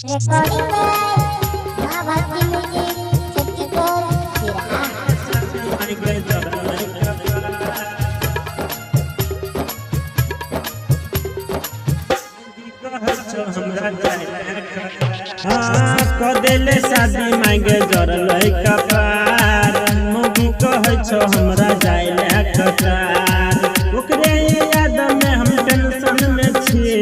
Recording by Mahabharati Music, Chhattisgarh, Sirha। कदेले शादी मांगे जरल कपार मोगी कहे छो हमरा जाइले कतार ओकरे याद में हम टेंशन में छी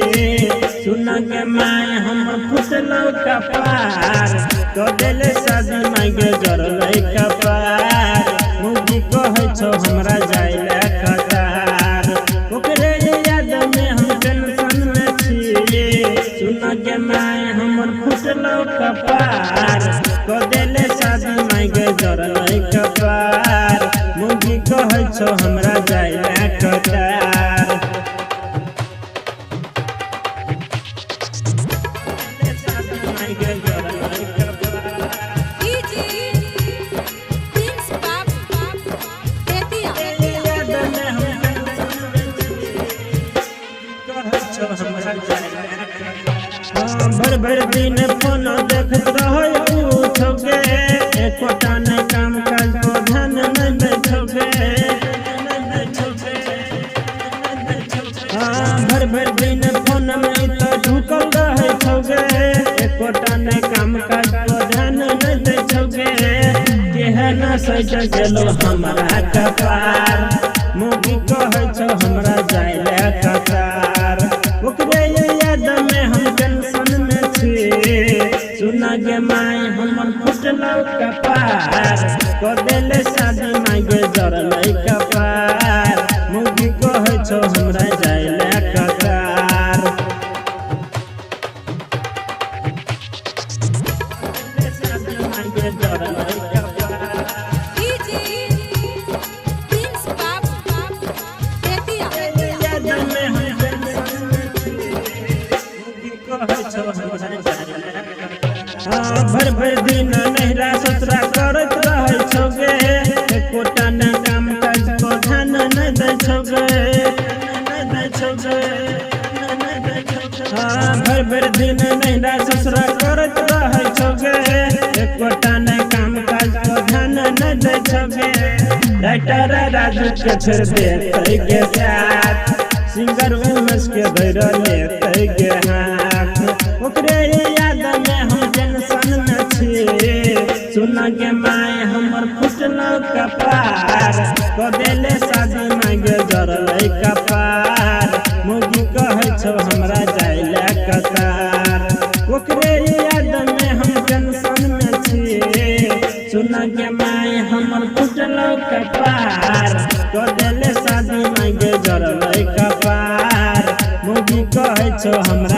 सुन के माय हम फुटलो कपार कदेले शादी मांगे जरल कपार मोगी कहे छो हमरा जाइले कतार ओकरे याद में हम टेंशन में छी सुन के माय हमर फुटलो कपार कदेले शादी मांगे जरल कपार मुगी कहे छो हमरा जाइले कतार शादी मांगे जरल भर भर दिन फोन देखत रहो उठोगे एकोटा न काम काज को ध्यान न बैठोगे भर भर दिन फोन में तो ढुकल रहे छोगे एकोटा न काम काज को ध्यान न बैठोगे केहना सज गेलो हमरा कपार मोगी कहे छो हमरा जाइले कतार ओकरे याद में हम टेंशन में छी सुन गे माय हमर फुटलो कपार कदेले शादी मांगे जरल कपार मोगी कहे छो हमरा जाइले कतार शादी मांगे जरल भर भर दिन नहरा ससुरा करत रहे छोगे एकोटा न काम काज को ध्यान न दै छोगे भर भर दिन नहरा ससुरा करत रहे छोगे एकोटा न काम काज को ध्यान न दै छोगे राइटर राजू के छोड़ दे के साथ सिंगर उमेश के धैर्य लेते गे हाथ ओकरे याद में हम टेंशन में छी सुन के माय हमर फुटलो कपार कदेले शादी मांगे जरल कपार मोगी कहे छो हमरा जाइले कतार ओकरे याद में हम टेंशन में छी सुन के माय हमर फुटलो कपार कदेले शादी मांगे जरल कपार मोगी कहे छो हमरा